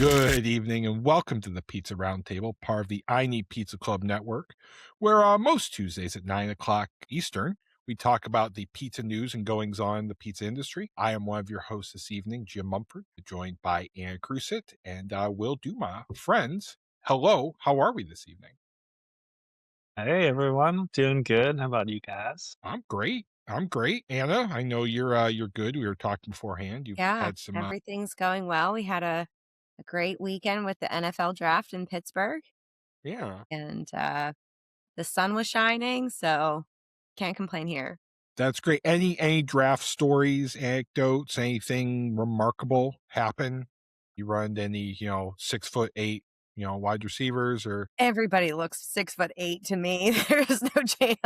Good evening and welcome to the Pizza Roundtable, part of the I Need Pizza Club network, where most Tuesdays at 9 o'clock Eastern, we talk about the pizza news and goings on in the pizza industry. I am one of your hosts this evening, Jim Mumford, joined by Ann Crucitt and Will Dumas. Friends, hello, how are we this evening? Hey everyone, doing good. How about you guys? I'm great. I'm great. Anna, I know you're good. We were talking beforehand. You've Yeah, had some everything's going well. We had a great weekend with the NFL draft in Pittsburgh, yeah. and the sun was shining, so can't complain here. That's great. Any draft stories, anecdotes, anything remarkable happen? You run any, 6'8", wide receivers or Everybody looks 6'8" to me. There's no chance.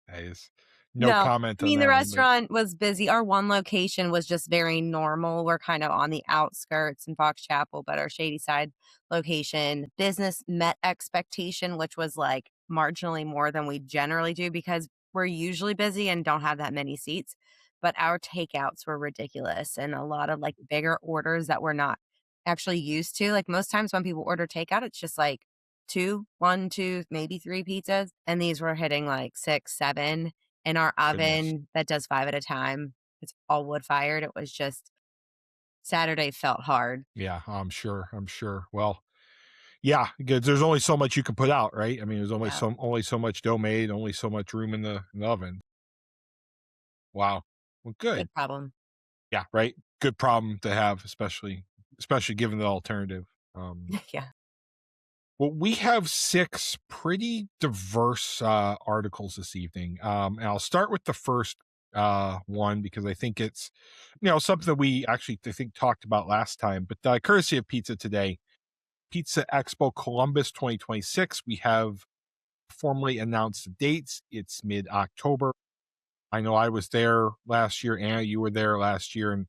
guys? No No, comment I on mean, the that one, but restaurant was busy. Our one location was just very normal. We're kind of on the outskirts in Fox Chapel, but our Shady Side location business met expectation, which was like marginally more than we generally do because we're usually busy and don't have that many seats. But our takeouts were ridiculous and a lot of like bigger orders that we're not actually used to. Like most times when people order takeout, it's just like two, one, two, maybe three pizzas. And these were hitting like six, seven in our goodness. oven that does 5 at a time. It's all wood fired. It was just Saturday felt hard. Yeah, I'm sure. I'm sure. Well, yeah, because there's only so much you can put out, right? I mean, there's only Yeah, so much dough made, only so much room in the oven. Wow. Well, good. good problem. Yeah, right. Good problem to have, especially given the alternative. Um Yeah. Well, we have six pretty diverse articles this evening. And I'll start with the first one because I think it's, something that we actually, I think, talked about last time. But courtesy of Pizza Today, Pizza Expo Columbus 2026, we have formally announced the dates. It's mid-October. I know I was there last year. Anna, you were there last year. And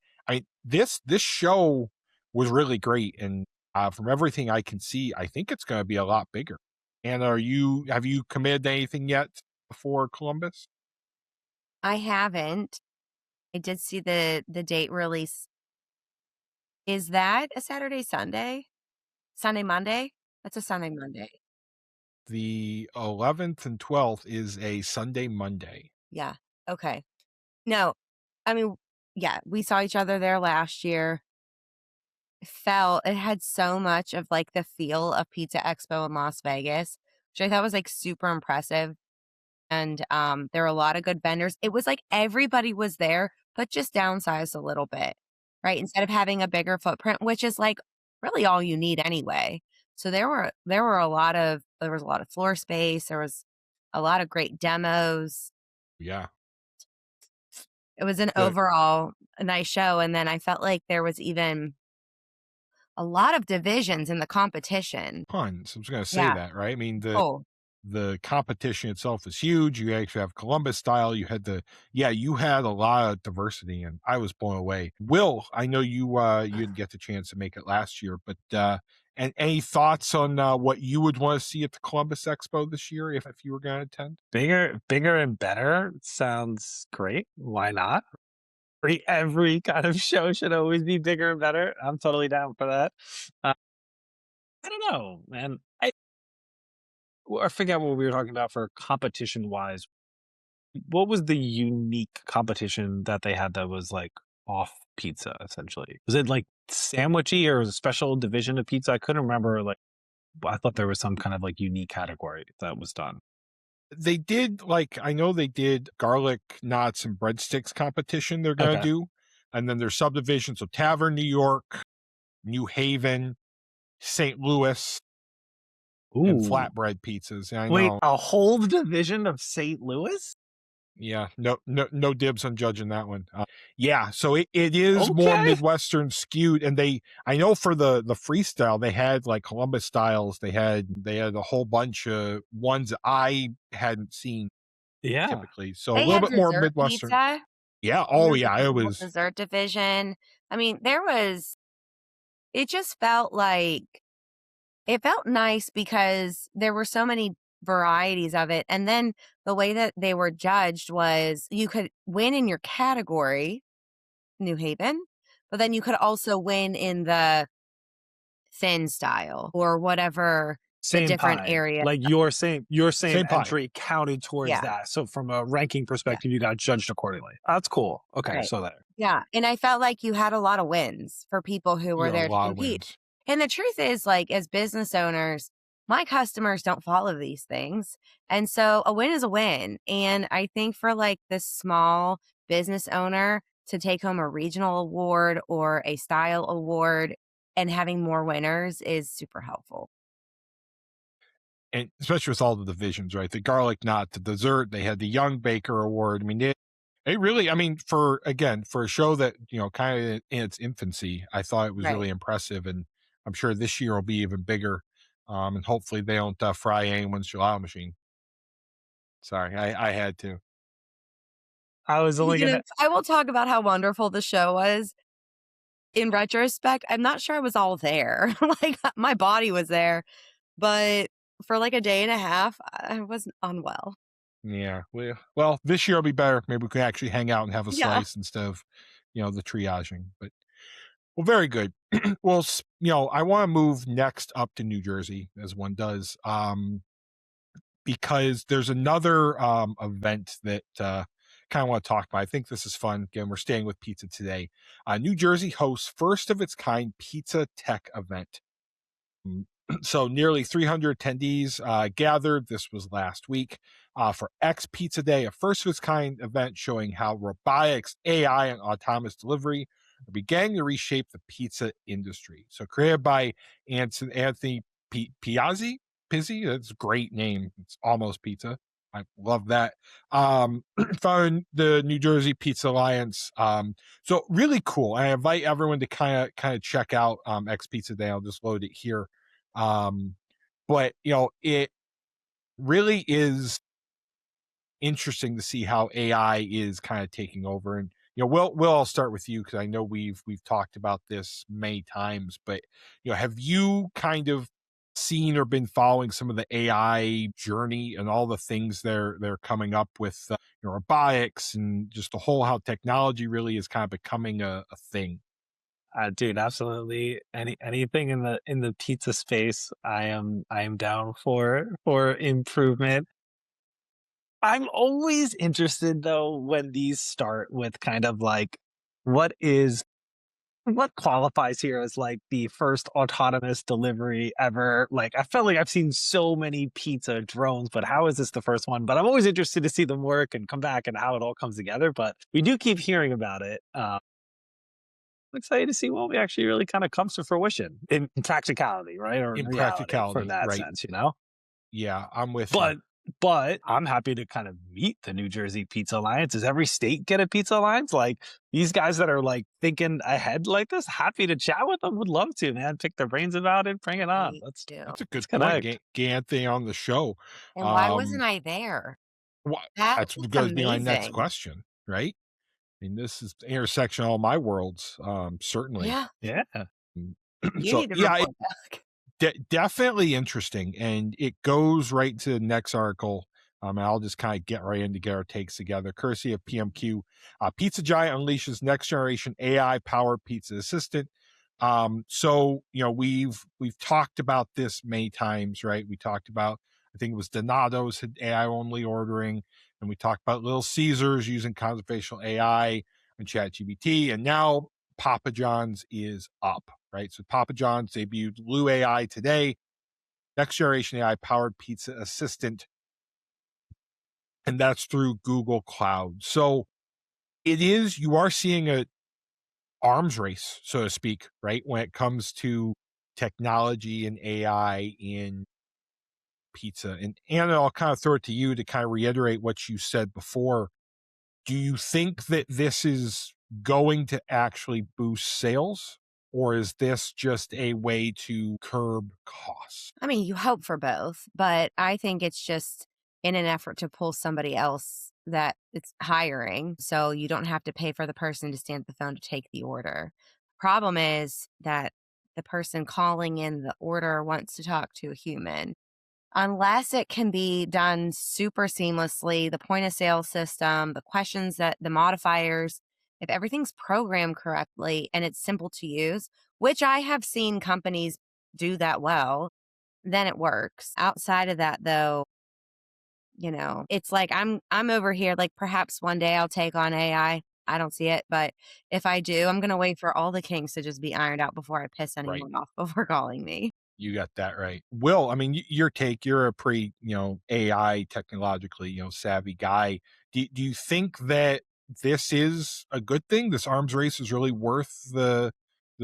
this show was really great. And from everything I can see, I think it's going to be a lot bigger. And have you committed to anything yet before Columbus? I haven't. I did see the date release. Is that a Saturday, Sunday? Sunday, Monday? That's a Sunday, Monday. The 11th and 12th is a Sunday, Monday. Yeah. Okay. No, I mean, yeah, we saw each other there last year. It had so much of like the feel of Pizza Expo in Las Vegas, which I thought was like super impressive. And there were a lot of good vendors. It was like everybody was there, but just downsized a little bit, right? Instead of having a bigger footprint, which is like really all you need anyway. So there was a lot of floor space. There was a lot of great demos. Yeah. It was an The overall a nice show. And then I felt like there was even a lot of divisions in the competition. tons. I was going to say Yeah. that, right? I mean, Oh, the competition itself is huge. You actually have Columbus style. You had a lot of diversity, and I was blown away. Will, I know you didn't get the chance to make it last year, but and any thoughts on what you would want to see at the Columbus Expo this year if you were going to attend? Bigger and better sounds great. Why not? Every kind of show should always be bigger and better. I'm totally down for that. Uh, I don't know, man. I forget what we were talking about for competition wise. What was the unique competition that they had that was like off pizza essentially? Was it like sandwichy or was it a special division of pizza? I couldn't remember. Like, I thought there was some kind of like unique category that was done. They did I know they did garlic knots and breadsticks competition. They're going to Okay. do, and then there's subdivisions. So Tavern, New York, New Haven, St. Louis, and Ooh. flatbread pizzas. And I Wait, know. a whole division of St. Louis? Yeah, no dibs on judging that one. Yeah, so it is more Okay. Midwestern skewed, and I know for the freestyle they had like Columbus styles. They had a whole bunch of ones I hadn't seen Yeah. typically. So a they little had bit more dessert Midwestern. pizza. Yeah. There Oh was yeah. like a It whole was. dessert division. I mean, it just felt like it felt nice because there were so many varieties of it. And then the way that they were judged was you could win in your category, New Haven, but then you could also win in the thin style or whatever the Same different pie. area. Like your same Same pie. entry counted towards Yeah. that. So from a ranking Yeah. perspective, you got judged accordingly. That's cool. Okay, Right. so there. Yeah. And I felt like you had a lot of wins for people who You were got a there to lot of compete. wins. And the truth is, like, as business owners, my customers don't follow these things. And so a win is a win. And I think for like this small business owner to take home a regional award or a style award and having more winners is super helpful. And especially with all the divisions, right? The garlic knot, the dessert, they had the Young Baker Award. I mean, it really, I mean, for a show that, kind of in its infancy, I thought it was Right. really impressive. And I'm sure this year will be even bigger. And hopefully they don't fry anyone's gelato machine. Sorry, I had to. I was only Speaking gonna of, I will talk about how wonderful the show was. In retrospect, I'm not sure I was all there. Like my body was there, but for like a day and a half, I was unwell. Yeah. Well, this year will be better. Maybe we can actually hang out and have a Yeah. slice instead of, the triaging. But well, very good. Well, I want to move next up to New Jersey as one does. Because there's another event that kind of want to talk about. I think this is fun. Again, we're staying with pizza today. New Jersey hosts first of its kind pizza tech event. Mm, So nearly 300 attendees gathered. This was last week for X Pizza Day, a first of its kind event showing how robotics, AI, and autonomous delivery are beginning to reshape the pizza industry. So created by Anthony Piazzi, Pizzi, that's a great name. It's almost pizza. I love that. Found the New Jersey Pizza Alliance. So really cool. I invite everyone to kind of check out X Pizza Day. I'll just load it here. Um, but it really is interesting to see how AI is kind of taking over. And Will, I'll start with you because I know we've talked about this many times. But have you kind of seen or been following some of the AI journey and all the things they're coming up with, robotics and just the whole how technology really is kind of becoming a thing? dude, absolutely. Anything in the pizza space, I am down for improvement. I'm always interested though when these start with kind of like what qualifies here as like the first autonomous delivery ever. Like I felt like I've seen so many pizza drones, but how is this the first one? But I'm always interested to see them work and come back and how it all comes together. But we do keep hearing about it. I'm excited to see what we actually really kind of comes to fruition in practicality, right? Or in In reality for practicality, that right? sense, you know? Yeah, I'm with you. But I'm happy to kind of meet the New Jersey Pizza Alliance. Does every state get a pizza alliance? Like these guys that are like thinking ahead like this, happy to chat with them. Would love to, man. Pick their brains about it. Bring it on. Me too. That's a Let's good point. connect. Get Anthony on the show. And why wasn't Um, I there? what That that's was going to be my next amazing. question, right? I mean, this is the intersection of all my worlds, certainly. Yeah. Yeah. Mm. You So need to yeah, report back. definitely interesting, and it goes right to the next article. I'll just kind of get right in to get our takes together. Courtesy of PMQ, Pizza Giant unleashes next generation AI powered pizza assistant. So we've talked about this many times, right? We talked about, I think it was Donato's had AI only ordering, and we talked about Little Caesars using conversational AI and ChatGPT, and now Papa John's is up, right? So Papa John's debuted Lou AI today, next generation AI powered pizza assistant, and that's through Google Cloud. So you are seeing a arms race, so to speak, right? When it comes to technology and AI in pizza. And Anna, I'll kind of throw it to you to kind of reiterate what you said before. Do you think that this is going to actually boost sales? Or is this just a way to curb costs? I mean, you hope for both, but I think it's just in an effort to pull somebody else that it's hiring. So you don't have to pay for the person to stand at the phone to take the order. Problem is that the person calling in the order wants to talk to a human. Unless it can be done super seamlessly, the point of sale system, the questions that the modifiers, if everything's programmed correctly and it's simple to use, which I have seen companies do that well, then it works. Outside of that though, it's like I'm over here like perhaps one day I'll take on AI. I don't see it, but if I do, I'm going to wait for all the kinks to just be ironed out before I piss Right. anyone off before calling me. You got that right. Will, I mean, your take, you're a pretty, AI technologically, savvy guy. Do you think that this is a good thing? This arms race is really worth the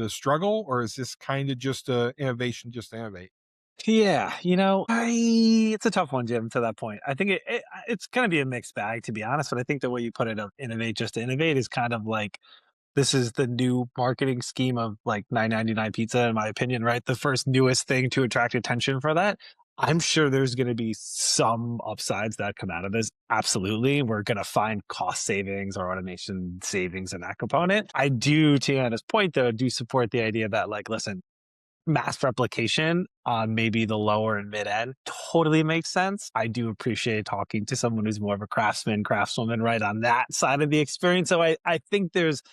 struggle, or is this kind of just a innovation just to innovate? Yeah, it's a tough one, Jim. To that point, I think it's going to be a mixed bag, to be honest. But I think the way you put it, of innovate just to innovate, is kind of like this is the new marketing scheme of like 9.99 pizza, in my opinion. Right, the first newest thing to attract attention for that. I'm sure there's going to be some upsides that come out of this. Absolutely, we're going to find cost savings or automation savings in that component. I do, to Anna's point, though, do support the idea that, like, listen, mass replication on maybe the lower and mid end totally makes sense. I do appreciate talking to someone who's more of a craftswoman, right, on that side of the experience. So I think there's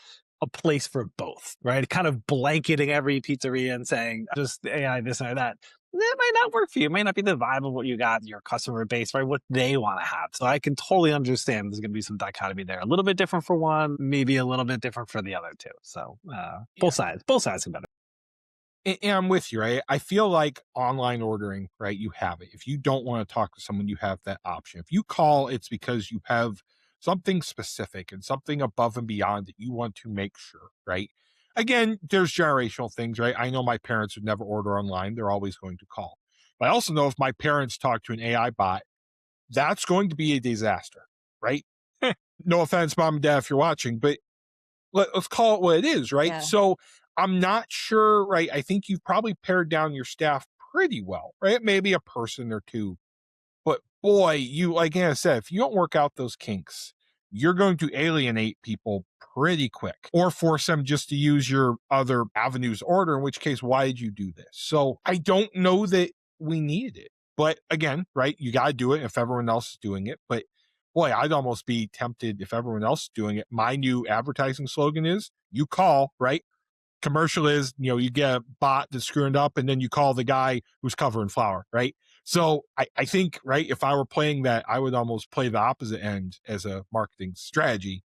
a place for both, right? Kind of blanketing every pizzeria and saying just AI, this or that. That might not work for you. It might not be the vibe of what you got, your customer base, right? What they want to have. So I can totally understand there's going to be some dichotomy there. A little bit different for one, maybe a little bit different for the other two. So Yeah. both sides can benefit. And I'm with you, right? I feel like online ordering, right? You have it. If you don't want to talk to someone, you have that option. If you call, it's because you have something specific and something above and beyond that you want to make sure, right? Again, there's generational things, right? I know my parents would never order online. They're always going to call. But I also know if my parents talk to an AI bot, that's going to be a disaster, right? No offense, mom and dad, if you're watching, but let's call it what it is, right? Yeah. So I'm not sure, right? I think you've probably pared down your staff pretty well, right? Maybe a person or two. But boy, you, like Anna said, if you don't work out those kinks, you're going to alienate people pretty quick or force them just to use your other avenues order, in which case, why did you do this? So I don't know that we needed it. But again, right, you got to do it if everyone else is doing it. But boy, I'd almost be tempted if everyone else is doing it. My new advertising slogan is you call, right? Commercial is, you get a bot that's screwing up and then you call the guy who's covering flour, right? So I think, right, if I were playing that, I would almost play the opposite end as a marketing strategy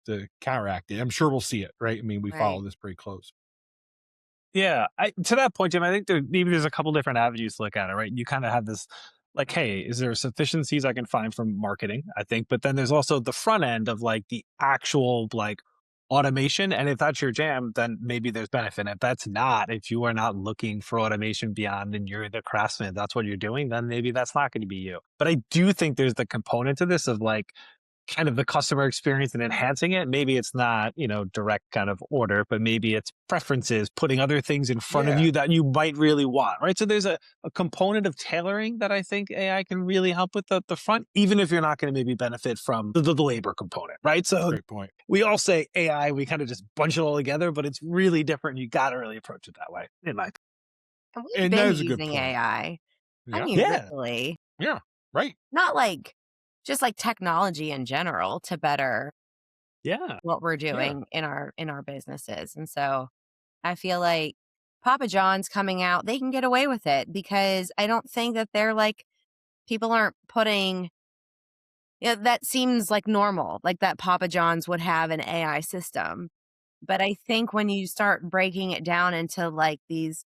to counteract it. I'm sure we'll see it, right? I mean, we follow Right. this pretty close. Yeah, to that point, Jim, I think maybe there's a couple different avenues to look at it, right? You kind of have this, like, hey, is there sufficiencies I can find from marketing? I think, but then there's also the front end of like the actual like automation, and if that's your jam, then maybe there's benefit. If that's not, if you are not looking for automation beyond, and you're the craftsman, that's what you're doing, then maybe that's not going to be you. But I do think there's the component to this of like kind of the customer experience and enhancing it. Maybe it's not, direct kind of order, but maybe it's preferences, putting other things in front of Yeah, you that you might really want, right? So there's a component of tailoring that I think AI can really help with the front, even if you're not going to maybe benefit from the labor component, right? So great point. we all say AI, we kind of just bunch it all together, but it's really different. You got to really approach it that way, in my And we've And that been is a good using point. AI. I Yeah, mean, Yeah. really, yeah, right. not like just like technology in general to better Yeah. what we're Yeah, doing in our businesses. And so I feel like Papa John's coming out, they can get away with it because I don't think that they're like people aren't putting that seems like normal, like that Papa John's would have an AI system. But I think when you start breaking it down into like these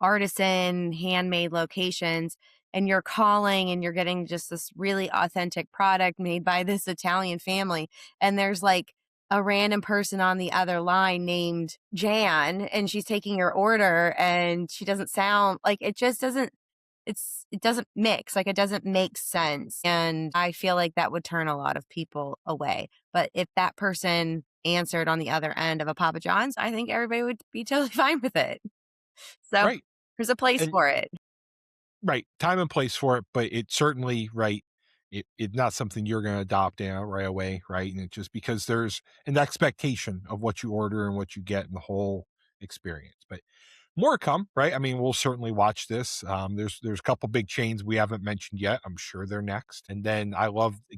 artisan handmade locations and you're calling and you're getting just this really authentic product made by this Italian family and there's like a random person on the other line named Jan and she's taking your order and she doesn't sound like it just doesn't it doesn't mix like it doesn't make sense and I feel like that would turn a lot of people away but if that person answered on the other end of a Papa John's I think everybody would be totally fine with it so right. there's a place And for it. right, time and place for it, but it's certainly right. It's not something you're going to adopt right away, right? And it's just because there's an expectation of what you order and what you get in the whole experience. But more to come, right? I mean, we'll certainly watch this. There's a couple big chains we haven't mentioned yet. I'm sure they're next. And then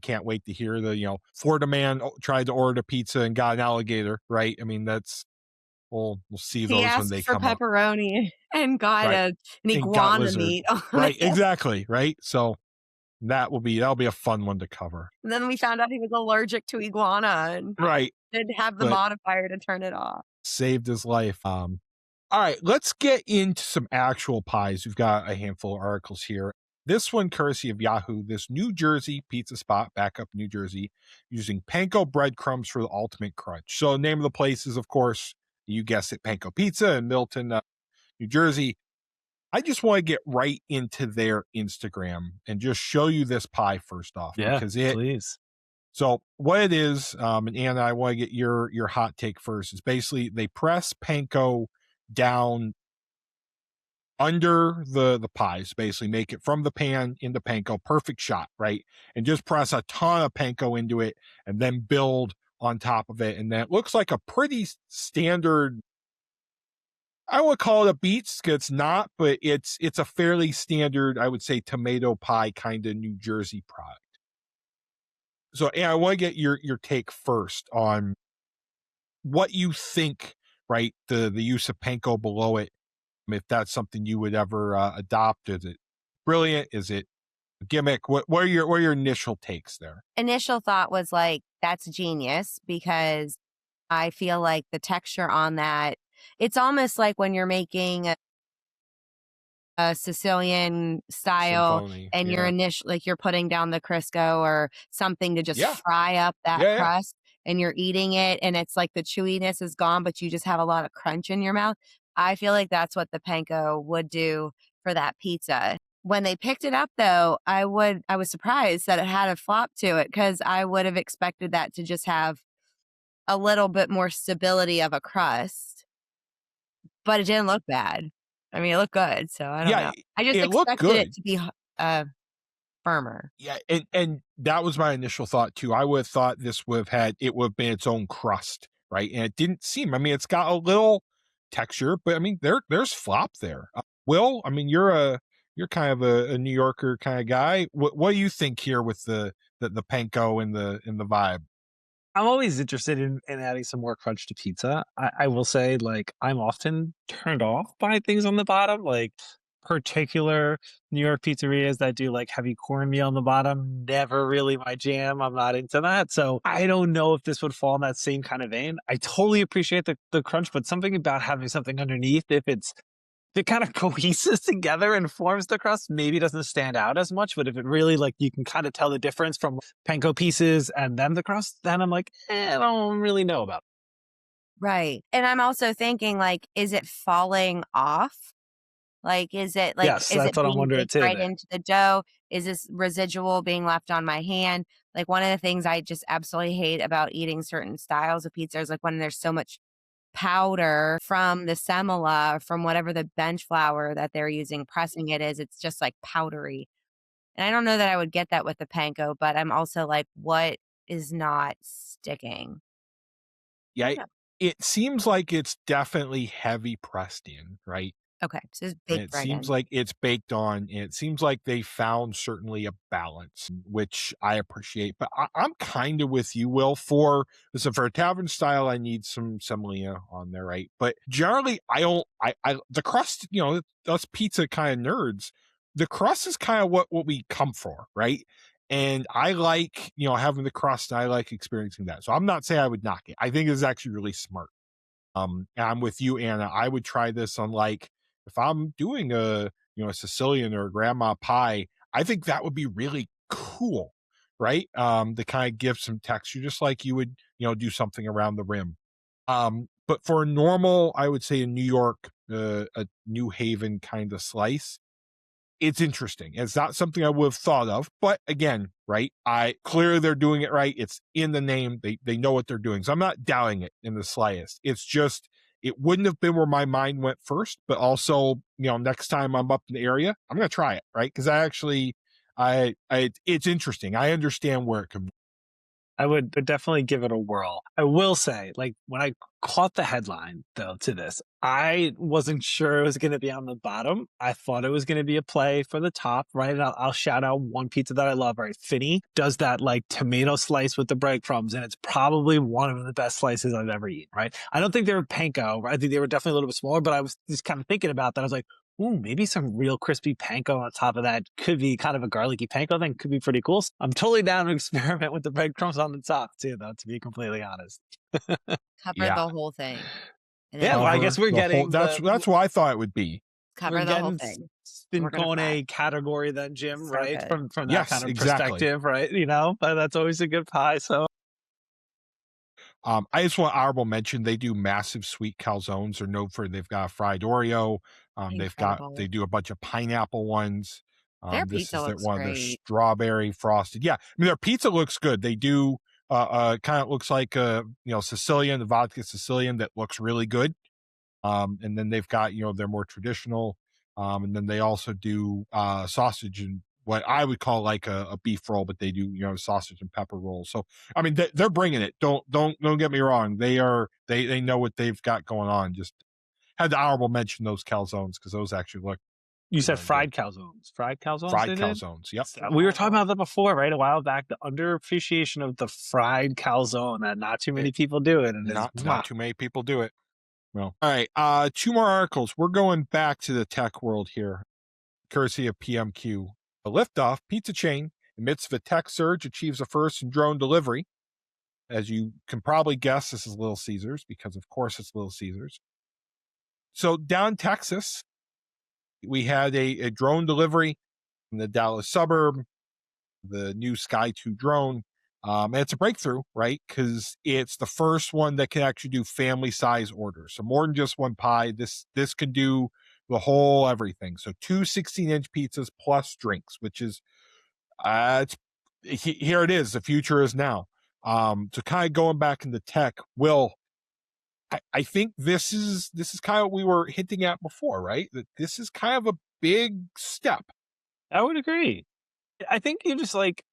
can't wait to hear the Florida man tried to order a pizza and got an alligator, right? I mean, that's we'll see He those when asked they for come up. pepperoni and got Right. an And got iguana lizard. meat on Right. it. Exactly. Right. So that'll be a fun one to cover. And then we found out he was allergic to iguana and Right. didn't have the But modifier to turn it off. saved his life. All right, let's get into some actual pies. We've got a handful of articles here. This one, courtesy of Yahoo, this New Jersey pizza spot, back up New Jersey, using Panko breadcrumbs for the ultimate crunch. So, the name of the place is, of course, you guessed it, Panko Pizza in Milton, New Jersey. I just want to get right into their Instagram and just show you this pie first off, Yeah, because please. so what it is, and Anna, I want to get your hot take first. Is basically they press panko down under the pies, basically make it from the pan into panko, perfect shot, right? And just press a ton of panko into it, and then build on top of it, and then it looks like a pretty standard. I would call it a beets, it's not, but it's a fairly standard, I would say, tomato pie kind of New Jersey product. So, and I want to get your take first on what you think, right? The use of panko below it, if that's something you would ever adopt. Is it brilliant? Is it a gimmick? What are your initial takes there? Initial thought was like, that's genius because I feel like the texture on that, it's almost like when you're making a Sicilian style Symphony, and you're yeah, like you're putting down the Crisco or something to just yeah, fry up that yeah. crust and you're eating it and it's like the chewiness is gone, but you just have a lot of crunch in your mouth. I feel like that's what the panko would do for that pizza. When they picked it up though, I was surprised that it had a flop to it because I would have expected that to just have a little bit more stability of a crust, but it didn't look bad. I mean, it looked good, so I don't Yeah, know. I just it looked expected it good. to be firmer. Yeah, and that was my initial thought too. I would have thought this would have been its own crust, right? And it didn't seem. I mean, it's got a little texture, but I mean, there's flop there. Will, I mean, you're kind of a New Yorker kind of guy. What do you think here with the panko and the vibe? I'm always interested in adding some more crunch to pizza. I will say, like, I'm often turned off by things on the bottom, like particular New York pizzerias that do like heavy cornmeal on the bottom. Never really my jam. I'm not into that. So I don't know if this would fall in that same kind of vein. I totally appreciate the crunch, but something about having something underneath, if it kind of coheses together and forms the crust, maybe doesn't stand out as much. But if it really, like, you can kind of tell the difference from panko pieces and then the crust, then I'm like, I don't really know about it. Right. And I'm also thinking like, is it falling off? Like, Yes, is that's it what I'm being wondering baked too right there. into the dough? Is this residual being left on my hand? Like one of the things I just absolutely hate about eating certain styles of pizza is like when there's so much powder from the semola, from whatever the bench flour that they're using, pressing it is, it's just like powdery. And I don't know that I would get that with the panko, but I'm also like, what is not sticking? Yeah, Yeah. it seems like it's definitely heavy pressed in, right? Okay. So it's And baked it right seems in. like it's baked on, and it seems like they found certainly a balance, which I appreciate. But I'm kind of with you, Will. For a tavern style, I need some semolina on there, right? But generally, I don't. I the crust, us pizza kind of nerds, the crust is kind of what we come for, right? And I like having the crust, and I like experiencing that. So I'm not saying I would knock it. I think it's actually really smart. And I'm with you, Anna. I would try this on, like, if I'm doing a Sicilian or a grandma pie, I think that would be really cool, right? To kind of give some texture, just like you would, do something around the rim. But for a normal, I would say in New York, a New Haven kind of slice, it's interesting. It's not something I would have thought of, but again, right? I clearly they're doing it right. It's in the name. They know what they're doing. So I'm not doubting it in the slightest. It's just it wouldn't have been where my mind went first, but also, next time I'm up in the area, I'm gonna try it, right? Because I actually I it's interesting. I understand where it could I would definitely give it a whirl. I will say, like, when I caught the headline, though, to this, I wasn't sure it was going to be on the bottom. I thought it was going to be a play for the top, right? And I'll shout out one pizza that I love, right? Finny does that, like, tomato slice with the breadcrumbs, and it's probably one of the best slices I've ever eaten, right? I don't think they were panko. Right? I think they were definitely a little bit smaller, but I was just kind of thinking about that. I was like, ooh, maybe some real crispy panko on top of that could be kind of a garlicky panko thing. Could be pretty cool. So I'm totally down to experiment with the breadcrumbs on the top too, though, to be completely honest. Cover Yeah. the whole thing. And Yeah, then well, I guess we're the whole, getting that's what I thought it would be. cover we're the whole getting thing. We're gonna fry. spincone category then, Jim, So right? good. From that Yes, kind of exactly. perspective, right? You know, but that's always a good pie. So I just want honorable mention. They do massive sweet calzones. They're known for they've got a fried Oreo. Incredible. They do a bunch of pineapple ones. Their This pizza is looks one of their great. strawberry frosted. Yeah, I mean their pizza looks good. They do kind of looks like Sicilian, the vodka Sicilian that looks really good. And then they've got their more traditional. And then they also do sausage and what I would call like a beef roll, but they do sausage and pepper rolls. So I mean they're bringing it. Don't get me wrong. They know what they've got going on. Just had the honorable mention those calzones because those actually look you said darn fried good. calzones. Fried calzones Fried they did? calzones. Yep. We were talking about that before, right? A while back. The underappreciation of the fried calzone that not too many people do it. And it's Not too many people do it. Well, all right. Two more articles. We're going back to the tech world here, courtesy of PMQ. A LiftOff pizza chain, amidst the tech surge, achieves a first in drone delivery. As you can probably guess, this is Little Caesars because, of course, it's Little Caesars. So down in Texas, we had a drone delivery in the Dallas suburb, the new Sky 2 drone. And it's a breakthrough, right? Because it's the first one that can actually do family size orders. So more than just one pie. This can do the whole everything. So two 16-inch pizzas plus drinks, which is here it is. The future is now. So kind of going back into tech, Will, I think this is kind of what we were hinting at before, right? That this is kind of a big step. I would agree. I think you just like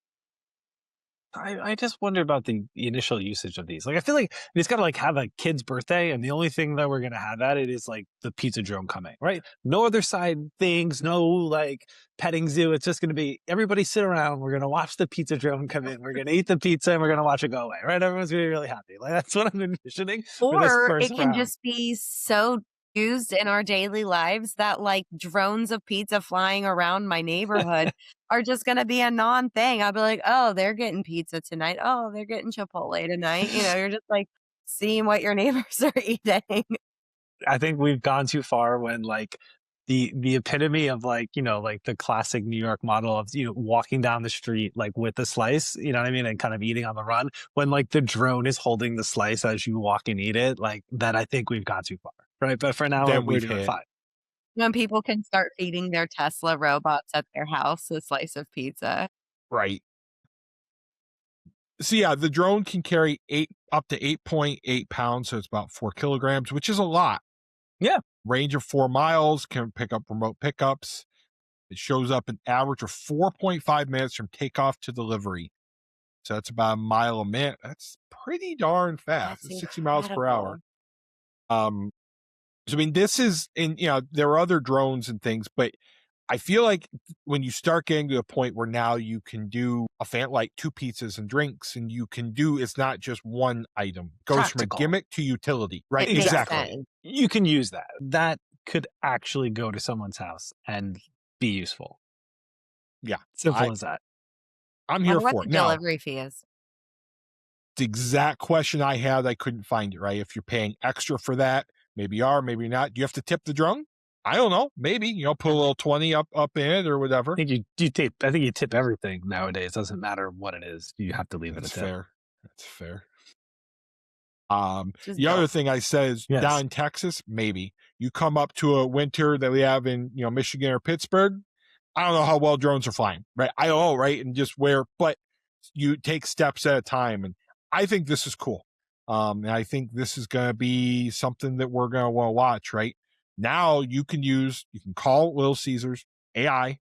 I just wonder about the initial usage of these. Like, I feel like it's got to like have a kid's birthday, and the only thing that we're gonna have at it is like the pizza drone coming, right? No other side things, no like petting zoo. It's just gonna be everybody sit around. We're gonna watch the pizza drone come in. We're gonna eat the pizza, and we're gonna watch it go away, right? Everyone's gonna be really happy. Like that's what I'm envisioning for this Or first it can round. just be so used in our daily lives that like drones of pizza flying around my neighborhood are just going to be a non-thing. I'll be like, oh, they're getting pizza tonight. Oh, they're getting Chipotle tonight. You're just like seeing what your neighbors are eating. I think we've gone too far when like the epitome of like like the classic New York model of walking down the street like with a slice, you know what I mean, and kind of eating on the run, when like the drone is holding the slice as you walk and eat it. Like that, I think we've gone too far, right? But for now, Then we're we've doing hit. fine. When people can start feeding their Tesla robots at their house a slice of pizza. Right. So yeah, the drone can carry up to 8.8 pounds, so it's about 4 kilograms, which is a lot. Yeah. Range of 4 miles, can pick up remote pickups. It shows up an average of 4.5 minutes from takeoff to delivery. So that's about a mile a minute. That's pretty darn fast. That's It's 60 miles per hour. incredible. So I mean, this is, and there are other drones and things, but I feel like when you start getting to a point where now you can do like 2 pizzas and drinks, and you can do, it's not just one item. It goes Practical. from a gimmick to utility, right? It makes Exactly. sense. You can use that. That could actually go to someone's house and be useful. Yeah. Simple as that. I'm here Wonder for what it. the Now, delivery fee is. the exact question I had, I couldn't find it, right? If you're paying extra for that, maybe you are, maybe not. Do you have to tip the drone? I don't know. Maybe, put a little 20 up in it or whatever. I think you tip everything nowadays. Doesn't matter what it is. You have to leave That's it a tip. fair. That's fair. Just The other thing I said is down in Texas, maybe you come up to a winter that we have in, Michigan or Pittsburgh. I don't know how well drones are flying, right? I don't know, right? And just but you take steps at a time. And I think this is cool. And I think this is going to be something that we're going to want to watch, right? Now you can call Little Caesars AI,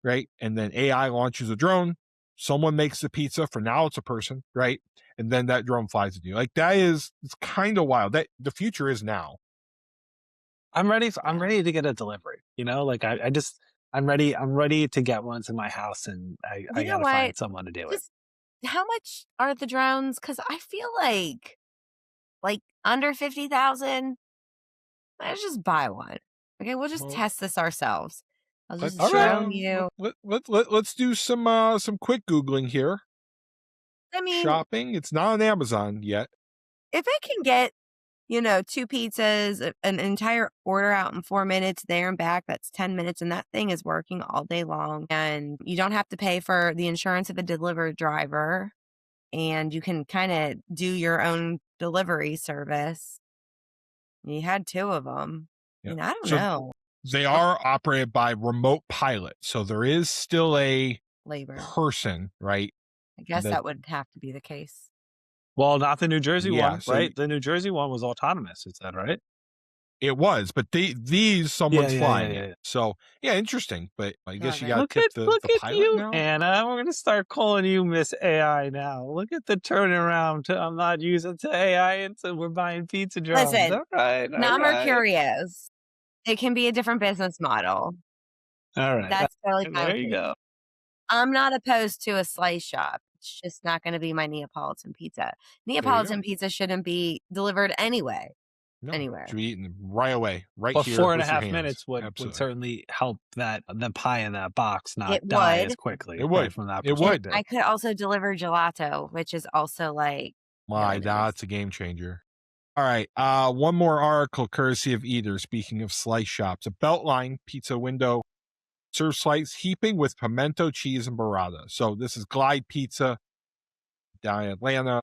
right? And then AI launches a drone. someone makes the pizza. For now, it's a person, right? And then that drone flies at you. Like that is, it's kind of wild. That the future is now. I'm ready. I'm Yeah. ready to get a delivery. I'm ready. I'm ready to get one to my house, and I You got know to what? find someone to do it. Just how much are the drones? Because I feel like under 50,000. Let's just buy one. Okay, we'll just Well, test this ourselves. I'll let's just drone you. let's do some quick googling here. I mean, Shopping. It's not on Amazon yet. if it can get, 2 pizzas, an entire order out in 4 minutes, there and back, that's 10 minutes, and that thing is working all day long. And you don't have to pay for the insurance of the delivery driver. And you can kind of do your own delivery service. You had 2 of them. I Yeah. mean, I don't So know. they are operated by remote pilot. So there is still a Labor. person, right? I guess That that would have to be the case. Well, not the New Jersey yeah. one, So right? The New Jersey one was autonomous. Is that right? it was, but these Yeah, someone's yeah, flying yeah, it. yeah. So yeah, interesting. But I guess you Love it. got to Look tip at the look at pilot you, now. Anna. We're gonna start calling you Miss AI now. Look at the turnaround. I'm not using to AI until we're buying pizza drones. Listen, All right, all Number right, curios. It can be a different business model. all right. That's totally fine There with you me. go. I'm not opposed to a slice shop. It's just not going to be my Neapolitan pizza. There you go. Neapolitan pizza shouldn't be delivered anywhere. No, Anywhere. should be eaten right away, right But here four and a with your half hands. minutes would Absolutely. certainly help that the pie in that box not It die as would. quickly. It would. Right, from that It would. perspective. I could also deliver gelato, which is also like My, goodness. that's a game changer. All right. One more article courtesy of Eater. Speaking of slice shops, a Beltline pizza window serves slice heaping with pimento cheese and burrata. So this is Glide Pizza down in Atlanta.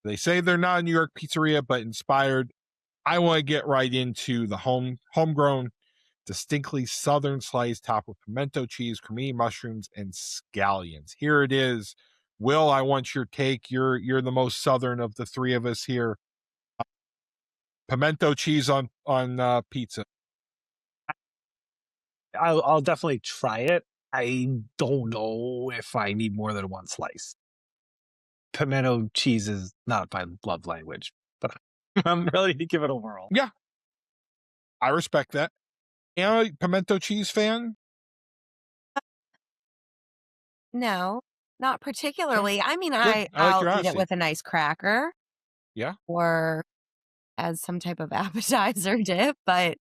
They say they're not a New York pizzeria, but inspired. I want to get right into the homegrown, distinctly southern slice topped with pimento cheese, cremini mushrooms, and scallions. Here it is. Will, I want your take. You're the most southern of the three of us here. Pimento cheese on pizza. I'll definitely try it. I don't know if I need more than one slice. Pimento cheese is not my love language, but I'm ready to give it a whirl. Yeah, I respect that. Am a pimento cheese fan? No, not particularly. I mean, Good. I like I'll your eat it honesty. with a nice cracker. Yeah. Or as some type of appetizer dip, but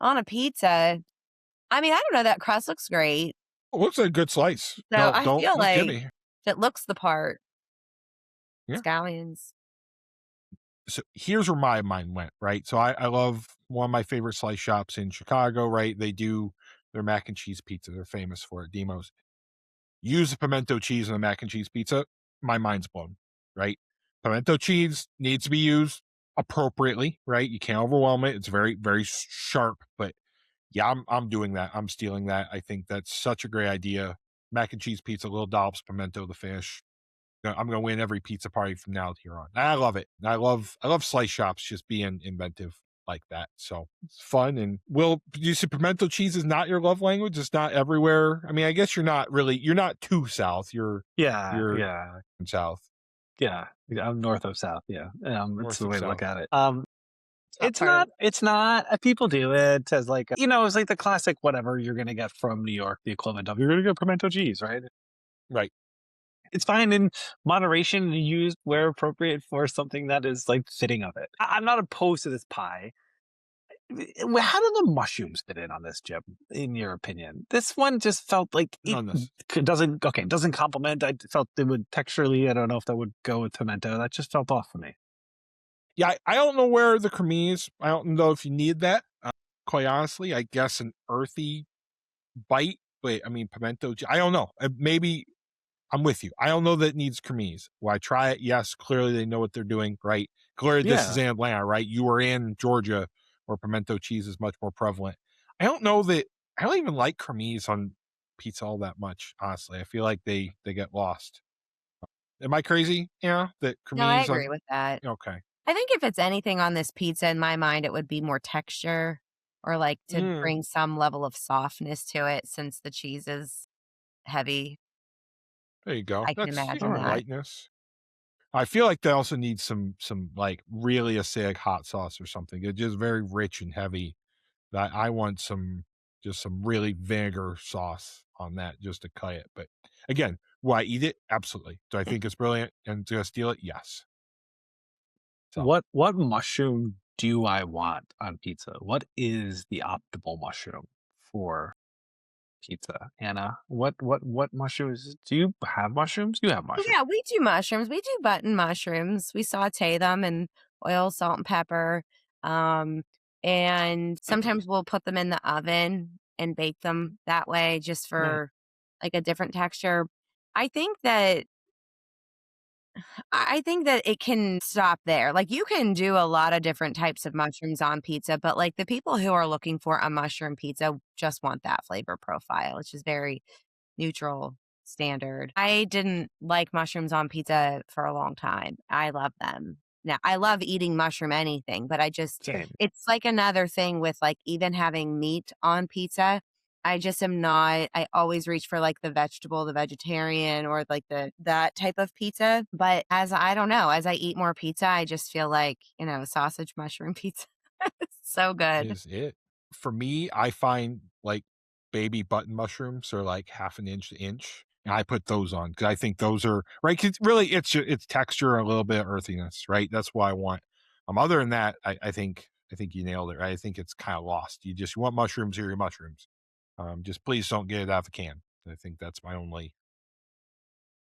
on a pizza, I mean, I don't know, that crust looks great. It looks like a good slice. So No, I feel don't like kid me. if it looks the part, Yeah. scallions. So here's where my mind went, right? So I love one of my favorite slice shops in Chicago, right? They do their mac and cheese pizza. They're famous for it, Demos. Use the pimento cheese on the mac and cheese pizza. My mind's blown, right? Pimento cheese needs to be used appropriately, right? You can't overwhelm it. It's very, very sharp, but yeah, I'm doing that. I'm stealing that. I think that's such a great idea. Mac and cheese pizza, little dollops, pimento, the fish. I'm gonna win every pizza party from now here on. I love it. I love slice shops just being inventive like that. So it's fun. And Will, you say pimento cheese is not your love language? It's not everywhere. I mean, I guess you're not too south. You're Yeah. south. Yeah. I'm north of south. Yeah. North It's the of way to look south. at it. It's not It's not, people do it as like, it's like the classic, whatever you're going to get from New York, the equivalent of, you're going to get pimento cheese, right? Right. It's fine in moderation and used where appropriate for something that is like fitting of it. I'm not opposed to this pie. How do the mushrooms fit in on this, Jim, in your opinion? This one just felt like it On this. doesn't complement. I felt it would texturally, I don't know if that would go with pimento. That just felt off for me. Yeah, I don't know where the cremini is. I don't know if you need that. Quite honestly, I guess an earthy bite, but I mean pimento. I don't know. Maybe I'm with you. I don't know that it needs creminis. Will I try it? Yes. Clearly, they know what they're doing, right? Clearly, this is in Atlanta, right? You were in Georgia, where pimento cheese is much more prevalent. I don't know that. I don't even like creminis on pizza all that much. Honestly, I feel like they get lost. Am I crazy? Yeah, that No, I creminis agree on. with that. Okay. I think if it's anything on this pizza, in my mind, it would be more texture or like to bring some level of softness to it since the cheese is heavy. There you go. I can That's, imagine that. lightness. I feel like they also need some like really acidic hot sauce or something. It's just very rich and heavy. That I want some really vinegar sauce on that just to cut it. But again, will I eat it? Absolutely. Do I think it's brilliant and do I steal it? Yes. So What mushroom do I want on pizza? What is the optimal mushroom for pizza? Anna, what mushrooms do you have mushrooms? You have mushrooms. Yeah, we do mushrooms. We do button mushrooms. We saute them in oil, salt, and pepper. Um, and sometimes we'll put them in the oven and bake them that way just Nice. for like a different texture. I think that I think that it can stop there. Like you can do a lot of different types of mushrooms on pizza, but like the people who are looking for a mushroom pizza just want that flavor profile. It's just very neutral, standard. I didn't like mushrooms on pizza for a long time. I love them. Now, I love eating mushroom anything, but I just Same. it's like another thing with like even having meat on pizza. I just am not I always reach for like the vegetable, the vegetarian or like the that type of pizza, but as I don't know, as I eat more pizza, I just feel like, sausage mushroom pizza is so good. is it. For me, I find like baby button mushrooms are like half an inch to inch. And I put those on because I think those are right. Cause really, it's texture and a little bit of earthiness, right? That's what I want. Other than that, I think you nailed it. Right? I think it's kind of lost. You want mushrooms, here are your mushrooms. Just please don't get it out of the can. I think that's my only.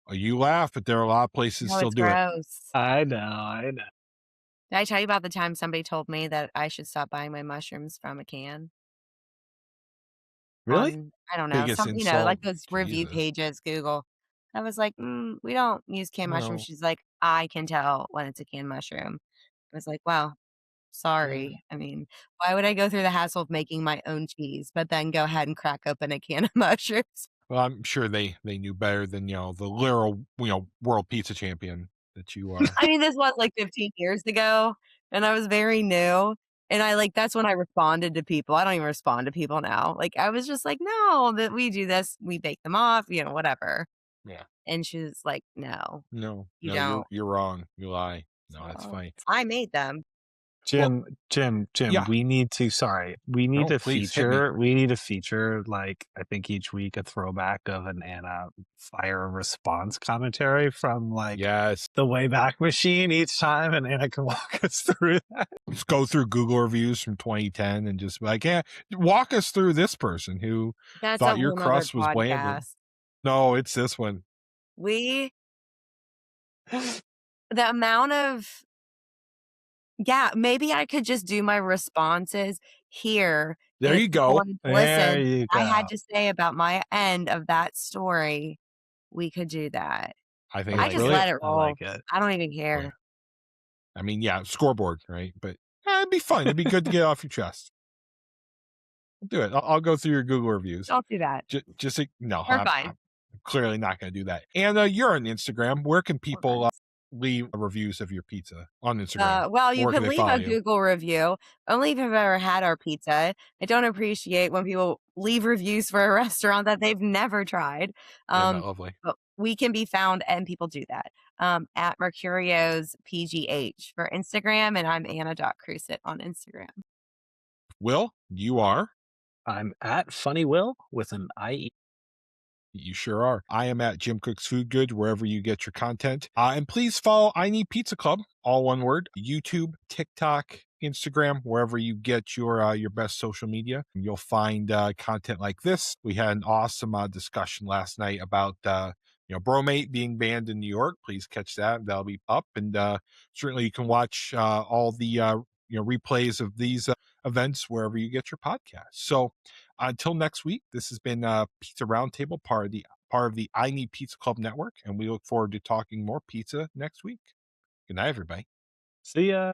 You laugh, but there are a lot of places No, still it's do it. I know. I know. Did I tell you about the time somebody told me that I should stop buying my mushrooms from a can? Really? On I don't know, Biggest some insult. like those review Jesus. pages, Google. I was like, we don't use canned mushrooms." No. She's like, "I can tell when it's a canned mushroom." I was like, "Well, Yeah. sorry." I mean, why would I go through the hassle of making my own cheese, but then go ahead and crack open a can of mushrooms? Well, I'm sure they knew better than, the literal, world pizza champion that you are. I mean, this was like 15 years ago, and I was very new, and that's when I responded to people. I don't even respond to people now. Like, I was just like, "No, that we do this, we bake them off, whatever." Yeah. And she was like, "No, No, you no, you're don't." you're wrong. You lie. No, that's So, funny. I made them. Well, Jim, yeah. we need to No, please hit me. we need to feature, like, I think each week a throwback of an Anna fire response commentary from, like, Yes. the Wayback Machine each time, and Anna can walk us through that. Let's go through Google reviews from 2010 and just be like, yeah, walk us through this person who That's a thought your whole nother crust was blanded. podcast. No, it's this one. We the amount of yeah, maybe I could just do my responses here, and There if you people go. wanted to There listen, you I had go. to say about my end of that story, we could do that. I I think I it's just like let it. brilliant. it I roll. like it. I don't even Oh, yeah. care. I mean, yeah, scoreboard, right? But it'd be fun. It'd be good to get off your chest. Do it. I'll go through your Google reviews. Don't do that. Just no, We're I'm fine. clearly not going to do that. And you're on Instagram. Where can We're people friends. leave reviews of your pizza on Instagram? Well, you Where can could they leave follow a you? Google review, only if you've ever had our pizza. I don't appreciate when people leave reviews for a restaurant that they've never tried. Isn't that Um, lovely? but we can be found, and people do that, at Mercurio's PGH for Instagram, and I'm Anna.Crucitt on Instagram. Will, you are. I'm at Funny Will with an IE. You sure are. I am at Jim Cook's Food Goods, wherever you get your content. And please follow I Need Pizza Club, all one word, YouTube, TikTok, Instagram, wherever you get your best social media. You'll find content like this. We had an awesome discussion last night about Bromate being banned in New York. Please catch that. That'll be up. And certainly you can watch all the replays of these events wherever you get your podcasts. So until next week, this has been Pizza Roundtable, part of the I Need Pizza Club network, and we look forward to talking more pizza next week. Good night, everybody. See ya.